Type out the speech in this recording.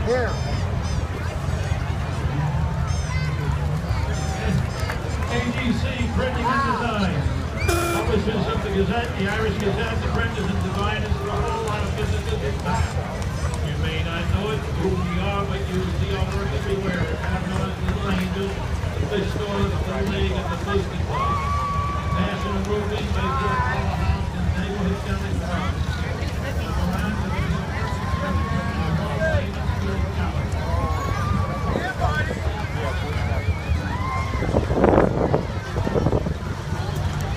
Here. AGC Printing and Design. Publishes of the Gazette, the Irish Gazette,